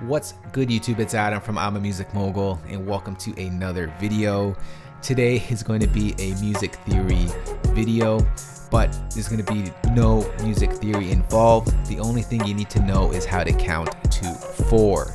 What's good, YouTube? It's Adam from I'm a Music Mogul, and welcome to another video. Today is going to be a music theory video, but there's going to be no music theory involved. The only thing you need to know is how to count to 4.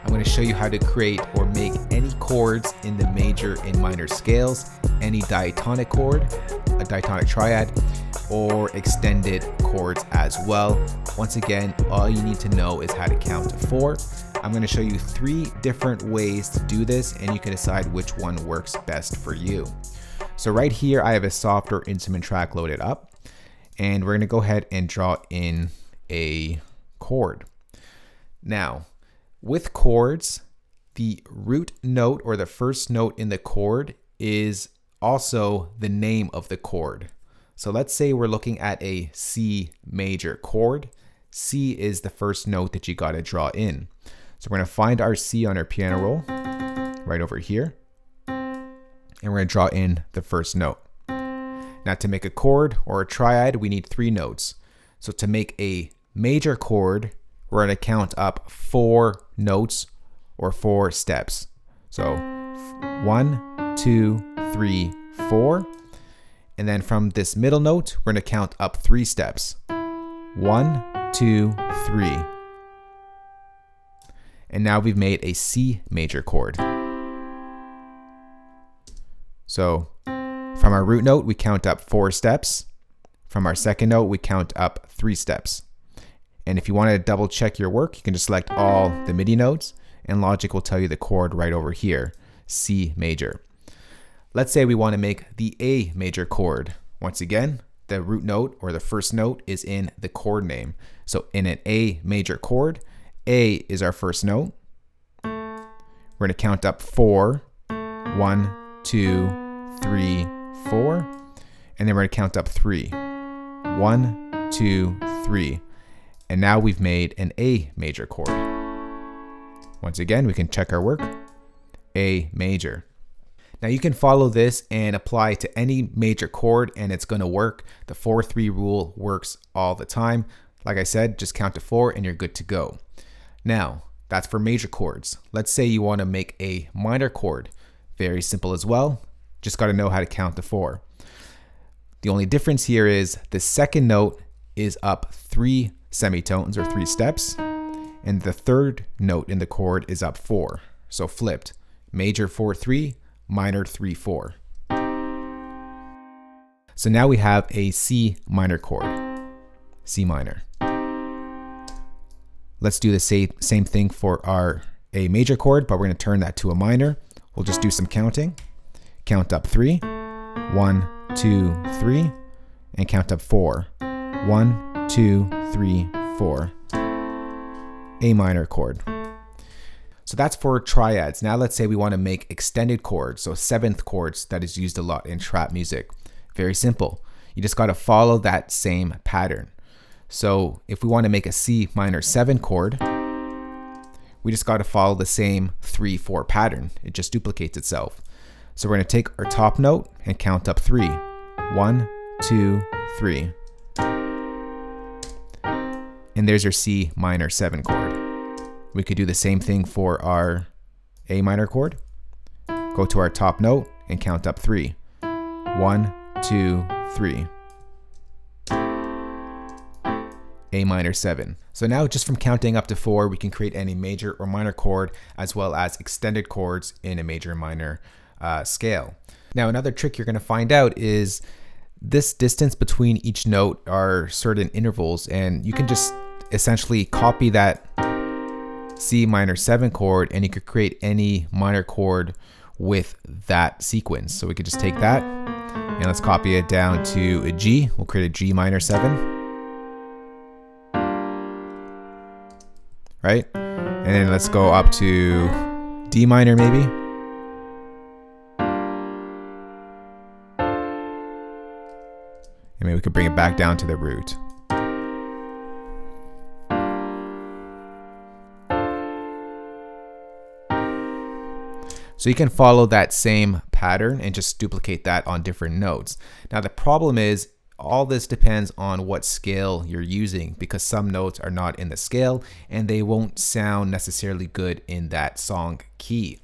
I'm going to show you how to create or make any chords in the major and minor scales, any diatonic chord, a diatonic triad, or extended chords as well. Once again, all you need to know is how to count to 4. I'm going to show you 3 different ways to do this, and you can decide which one works best for you. So right here, I have a software instrument track loaded up, and we're going to go ahead and draw in a chord. Now, with chords, the root note or the first note in the chord is also the name of the chord. So let's say we're looking at a C major chord. C is the first note that you got to draw in. So we're going to find our C on our piano roll right over here, and we're going to draw in the first note. Now, to make a chord or a triad, we need 3 notes. So to make a major chord, we're going to count up 4 notes or 4 steps. So 1, 2, 3, 4. And then from this middle note, we're going to count up 3 steps. 1, 2, 3. And now we've made a C major chord. So from our root note, we count up 4 steps. From our second note, we count up 3 steps. And if you want to double check your work, you can just select all the MIDI notes, and Logic will tell you the chord right over here, C major. Let's say we want to make the A major chord. Once again, the root note or the first note is in the chord name. So in an A major chord, A is our first note. We're going to count up 4. 1, 2, 3, 4. And then we're going to count up 3. 1, 2, 3. And now we've made an A major chord. Once again, we can check our work. A major. Now you can follow this and apply it to any major chord and it's going to work. The 4-3 rule works all the time. Like I said, just count to 4 and you're good to go. Now, that's for major chords. Let's say you want to make a minor chord. Very simple as well. Just got to know how to count to 4. The only difference here is the second note is up 3 semitones or 3 steps, and the third note in the chord is up 4. So flipped. Major 4-3, minor 3-4. So now we have a C minor chord. C minor. Let's do the same thing for our A major chord, but we're going to turn that to a minor. We'll just do some counting. Count up 3. 1, 2, 3. And count up 4. 1, 2, 3, 4. A minor chord. So that's for triads. Now let's say we want to make extended chords, so 7th chords that is used a lot in trap music. Very simple. You just got to follow that same pattern. So if we want to make a C minor 7 chord, we just got to follow the same 3-4 pattern. It just duplicates itself. So we're going to take our top note and count up 3. 1, 2, 3. And there's your C minor 7 chord. We could do the same thing for our A minor chord. Go to our top note and count up 3. 1, 2, 3. A minor 7. So now just from counting up to 4, we can create any major or minor chord as well as extended chords in a major and minor scale. Now another trick you're going to find out is this distance between each note are certain intervals, and you can just essentially copy that C minor 7 chord and you could create any minor chord with that sequence. So we could just take that and let's copy it down to a G. We'll create a G minor 7. Right? And then let's go up to D minor maybe. And maybe we could bring it back down to the root. So you can follow that same pattern and just duplicate that on different notes. Now the problem is all this depends on what scale you're using, because some notes are not in the scale and they won't sound necessarily good in that song key.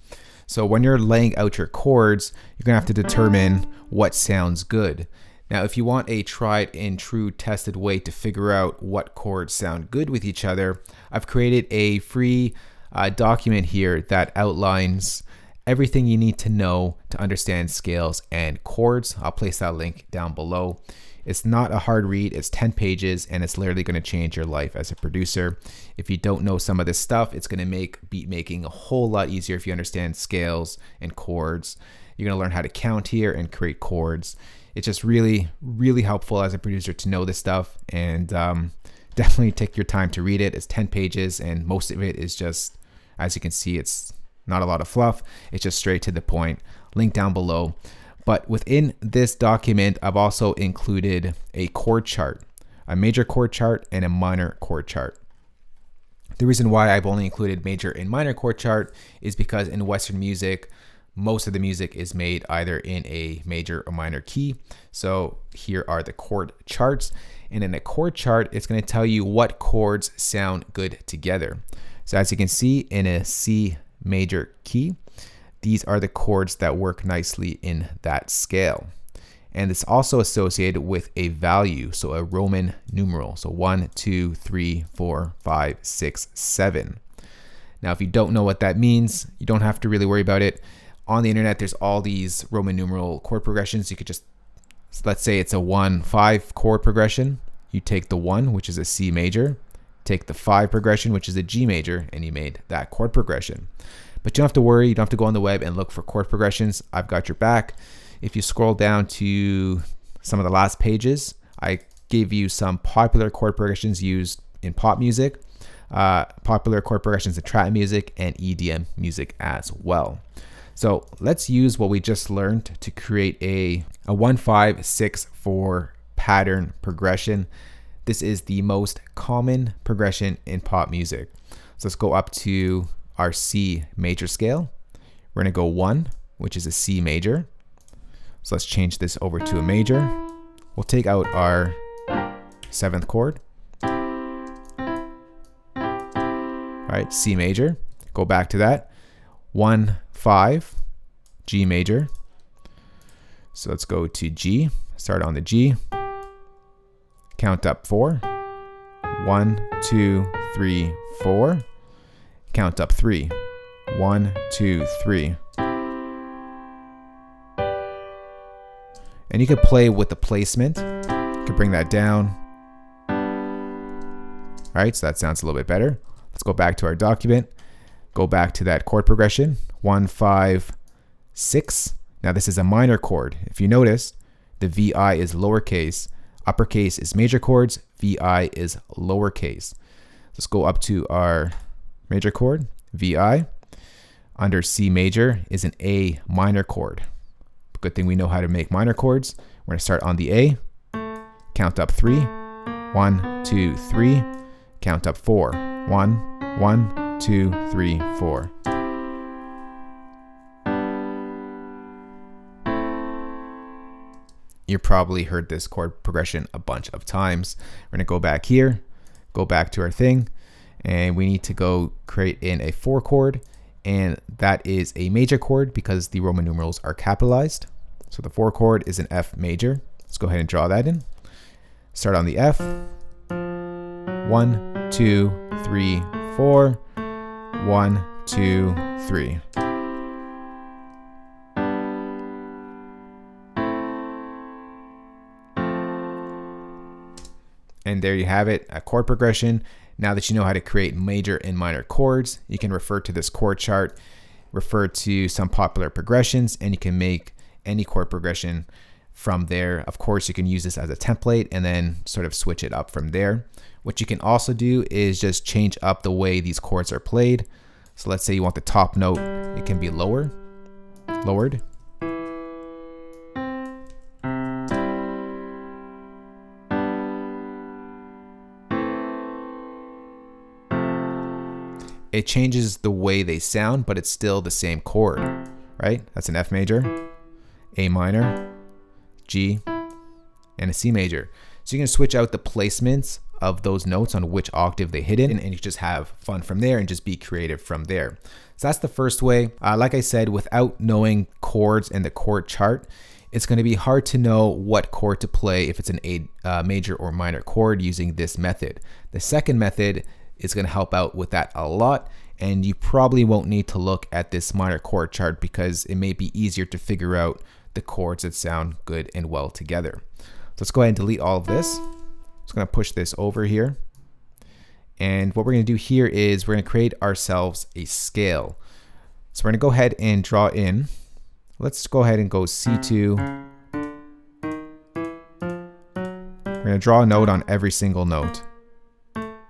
So when you're laying out your chords, you're gonna have to determine what sounds good. Now, if you want a tried and true tested way to figure out what chords sound good with each other, I've created a free document here that outlines everything you need to know to understand scales and chords. I'll place that link down below. It's not a hard read, it's 10 pages, and it's literally going to change your life as a producer. If you don't know some of this stuff, it's going to make beat making a whole lot easier if you understand scales and chords. You're going to learn how to count here and create chords. It's just really, really helpful as a producer to know this stuff, and definitely take your time to read it. It's 10 pages, and most of it is just, as you can see, it's not a lot of fluff. It's just straight to the point. Link down below. But within this document, I've also included a chord chart, a major chord chart and a minor chord chart. The reason why I've only included major and minor chord chart is because in Western music, most of the music is made either in a major or minor key. So here are the chord charts. And in a chord chart, it's going to tell you what chords sound good together. So as you can see, in a C major key, these are the chords that work nicely in that scale. And it's also associated with a value, so a Roman numeral. So 1, 2, 3, 4, 5, 6, 7. Now, if you don't know what that means, you don't have to really worry about it. On the internet, there's all these Roman numeral chord progressions. You could just, let's say it's a 1-5 chord progression. You take the 1, which is a C major, take the 5 progression, which is a G major, and you made that chord progression. But you don't have to worry. You don't have to go on the web and look for chord progressions. I've got your back. If you scroll down to some of the last pages, I gave you some popular chord progressions used in pop music, popular chord progressions in trap music, and EDM music as well. So let's use what we just learned to create a 1-5-6-4 pattern progression. This is the most common progression in pop music. So let's go up to our C major scale. We're going to go 1, which is a C major. So let's change this over to a major. We'll take out our 7th chord. All right, C major. Go back to that. 1-5, G major. So let's go to G. Start on the G. Count up 4. 1, 2, 3, 4. Count up 3. 1, 2, 3. And you could play with the placement. You could bring that down. All right, so that sounds a little bit better. Let's go back to our document. Go back to that chord progression, 1-5-6. Now this is a minor chord. If you notice, the VI is lowercase, uppercase is major chords, VI is lowercase. Let's go up to our major chord, VI. Under C major is an A minor chord. Good thing we know how to make minor chords. We're going to start on the A, count up 3, 1, 2, 3, count up 4, 1, 1, 2, 3, 4. You probably heard this chord progression a bunch of times. We're going to go back here, go back to our thing, and we need to go create in a 4 chord, and that is a major chord because the Roman numerals are capitalized. So the 4 chord is an F major. Let's go ahead and draw that in. Start on the F. 1, 2, 3, 4. 1, 2, 3. And there you have it, a chord progression. Now that you know how to create major and minor chords, you can refer to this chord chart, refer to some popular progressions, and you can make any chord progression from there. Of course, you can use this as a template and then sort of switch it up from there. What you can also do is just change up the way these chords are played. So let's say you want the top note, it can be lowered. It changes the way they sound, but it's still the same chord, right? That's an F major, A minor, G, and a C major. So you can switch out the placements of those notes on which octave they hit in, and you just have fun from there and just be creative from there. So that's the first way. Like I said, without knowing chords and the chord chart, it's going to be hard to know what chord to play if it's an A major or minor chord using this method. The second method is going to help out with that a lot, and you probably won't need to look at this minor chord chart because it may be easier to figure out the chords that sound good and well together. So let's go ahead and delete all of this. Just going to push this over here. And what we're going to do here is we're going to create ourselves a scale. So we're going to go ahead and draw in. Let's go ahead and go C2. We're going to draw a note on every single note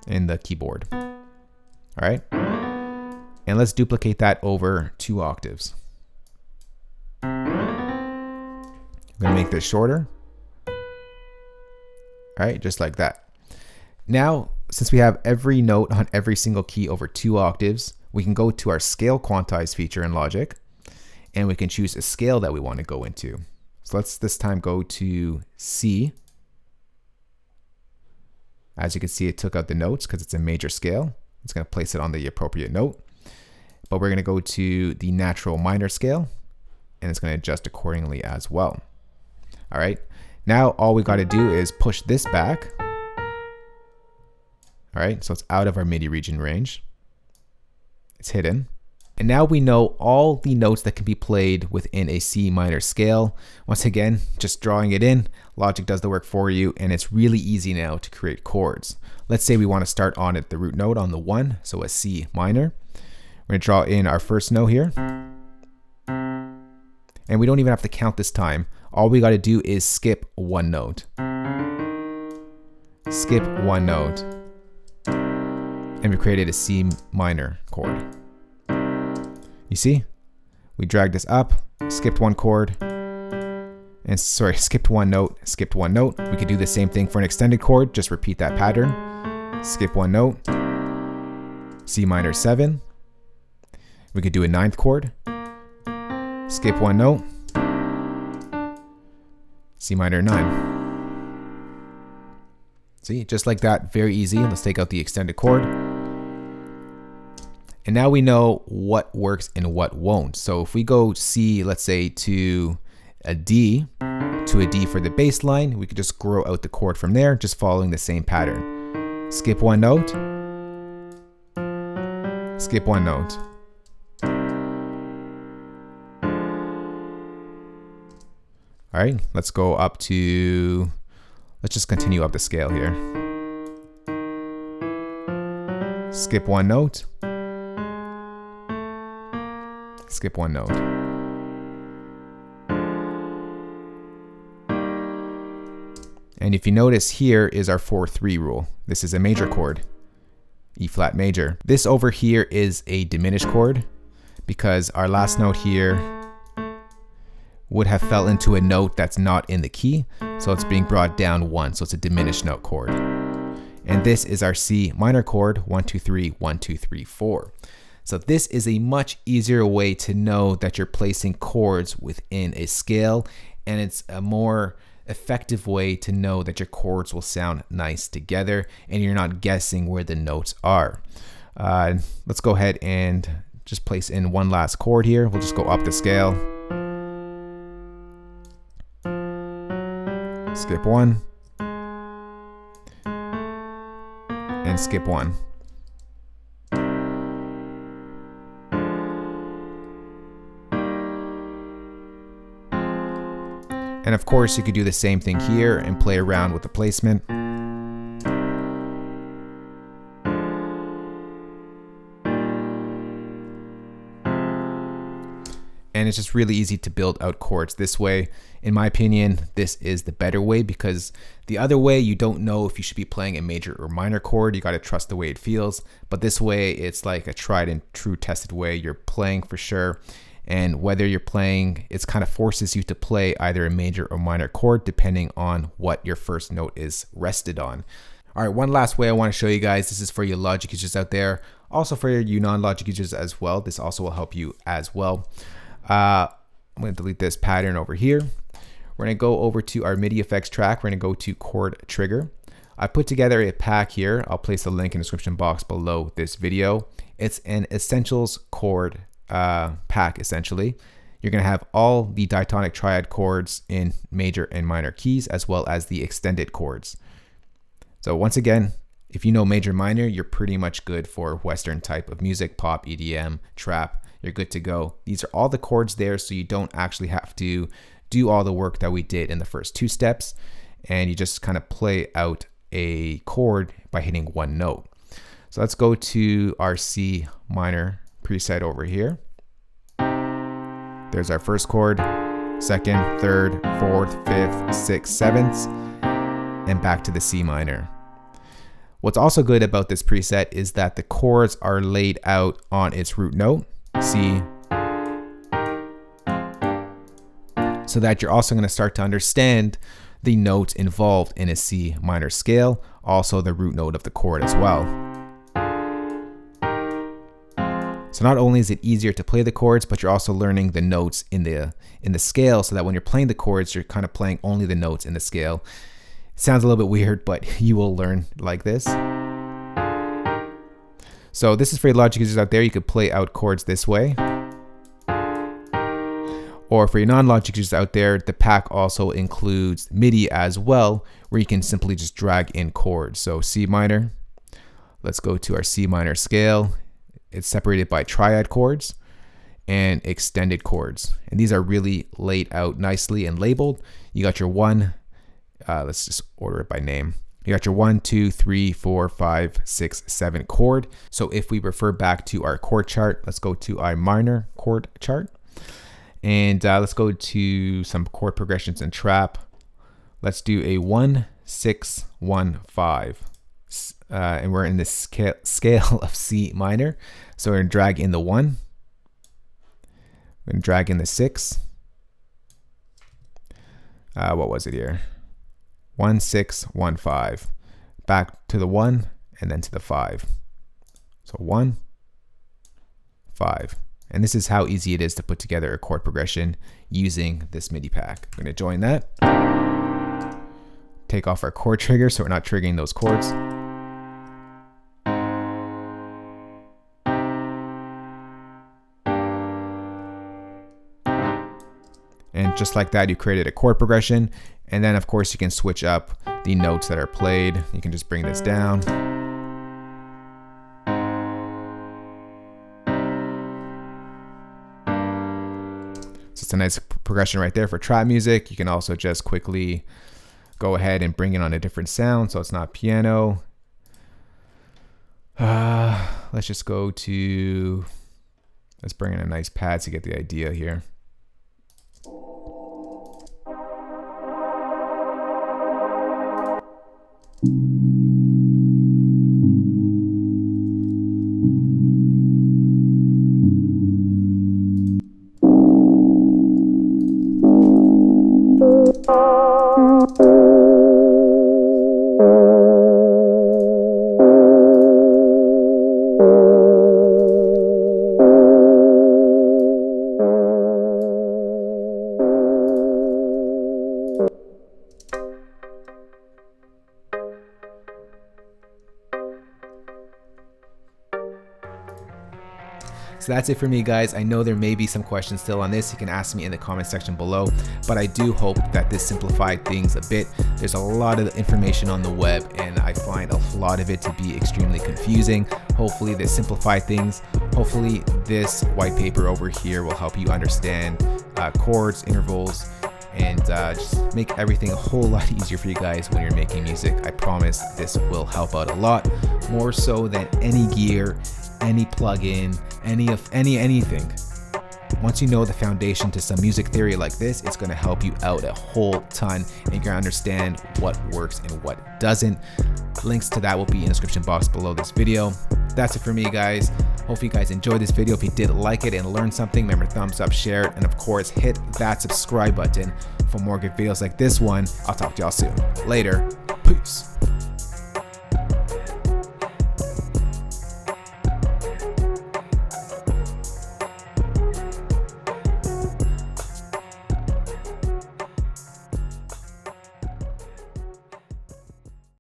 in the keyboard. All right. And let's duplicate that over 2 octaves. I'm going to make this shorter. All right, just like that. Now, since we have every note on every single key over 2 octaves, we can go to our scale quantize feature in Logic, and we can choose a scale that we want to go into. So let's this time go to C. As you can see, it took out the notes because it's a major scale. It's going to place it on the appropriate note. But we're going to go to the natural minor scale, and it's going to adjust accordingly as well. All right. Now all we got to do is push this back. All right, so it's out of our MIDI region range. It's hidden. And now we know all the notes that can be played within a C minor scale. Once again, just drawing it in, Logic does the work for you, and it's really easy now to create chords. Let's say we want to start on at the root note on the 1, so a C minor. We're going to draw in our first note here. And we don't even have to count this time. All we got to do is skip 1 note. Skip 1 note. And we created a C minor chord. You see? We dragged this up, skipped 1 chord, and skipped 1 note, skipped 1 note. We could do the same thing for an extended chord, just repeat that pattern. Skip 1 note, C minor 7. We could do a 9th chord, skip 1 note, C minor 9. See, just like that, very easy. Let's take out the extended chord. And now we know what works and what won't. So if we go C, let's say to a D for the bass line, we could just grow out the chord from there, just following the same pattern. Skip 1 note, skip 1 note. All right, let's go up to, let's just continue up the scale here. Skip 1 note. Skip 1 note. And if you notice, here is our 4-3 rule. This is a major chord, E flat major. This over here is a diminished chord because our last note here would have fell into a note that's not in the key, so it's being brought down 1, so it's a diminished note chord. And this is our C minor chord, 1, 2, 3, 1, 2, 3, 4. So this is a much easier way to know that you're placing chords within a scale, and it's a more effective way to know that your chords will sound nice together and you're not guessing where the notes are. Let's go ahead and just place in one last chord here. We'll just go up the scale. Skip 1 and skip 1. And of course, you could do the same thing here and play around with the placement. And it's just really easy to build out chords this way. In my opinion, this is the better way, because the other way, you don't know if you should be playing a major or minor chord. You got to trust the way it feels. But this way, it's like a tried and true tested way. You're playing for sure. And whether you're playing, it kind of forces you to play either a major or minor chord depending on what your first note is rested on. All right, one last way I want to show you guys. This is for you Logic users out there. Also for you non-Logic users as well. This also will help you as well. I'm going to delete this pattern over here. We're we're going to go over to our MIDI effects track. We're going to go to chord trigger. I put together a pack here. I'll place a link in the description box below this video. It's an essentials chord pack essentially. You're going to have all the diatonic triad chords in major and minor keys, as well as the extended chords. So once again, if you know major minor, you're pretty much good for Western type of music, pop, EDM, trap, you're good to go. These are all the chords there, so you don't actually have to do all the work that we did in the first 2 steps, and you just kind of play out a chord by hitting one note. So let's go to our C minor preset over here. There's our first chord, second, third, fourth, fifth, sixth, seventh, and back to the C minor. What's also good about this preset is that the chords are laid out on its root note, C, so that you're also going to start to understand the notes involved in a C minor scale, also the root note of the chord as well. So not only is it easier to play the chords, but you're also learning the notes in the scale, so that when you're playing the chords, you're kind of playing only the notes in the scale. It sounds a little bit weird, but you will learn like this. So this is for Logic users out there. You could play out chords this way. Or for your non-Logic users out there, the pack also includes MIDI as well, where you can simply just drag in chords. So C minor, let's go to our C minor scale. It's separated by triad chords and extended chords. And these are really laid out nicely and labeled. You got your 1, let's just order it by name. You got your 1, 2, 3, 4, 5, 6, 7 chord. So if we refer back to our chord chart, let's go to our minor chord chart. And let's go to some chord progressions in trap. Let's do a 1, 6, 1, 5. And we're in this scale of C minor. So we're going to drag in the 1. We're going to drag in the 6. What was it here? 1, 6, 1, 5. Back to the 1 and then to the 5. So 1, 5. And this is how easy it is to put together a chord progression using this MIDI pack. I'm going to join that. Take off our chord trigger so we're not triggering those chords. And just like that, you created a chord progression. And then of course you can switch up the notes that are played. You can just bring this down. So it's a nice progression right there for trap music. You can also just quickly go ahead and bring it on a different sound. So it's not piano. Let's just go to, let's bring in a nice pad to get the idea here. So that's it for me, guys. I know there may be some questions still on this. You can ask me in the comment section below, but I do hope that this simplified things a bit. There's a lot of information on the web and I find a lot of it to be extremely confusing. Hopefully this simplified things. Hopefully this white paper over here will help you understand chords, intervals, and just make everything a whole lot easier for you guys when you're making music. I promise this will help out a lot, more so than any gear, any plugin, anything. Once you know the foundation to some music theory like this, it's going to help you out a whole ton, and you're going to understand what works and what doesn't. Links to that will be in the description box below this video. That's it for me, guys. Hope you guys enjoyed this video. If you did like it and learned something, remember, thumbs up, share it, and of course hit that subscribe button for more good videos like this one. I'll talk to y'all soon. Later. Peace.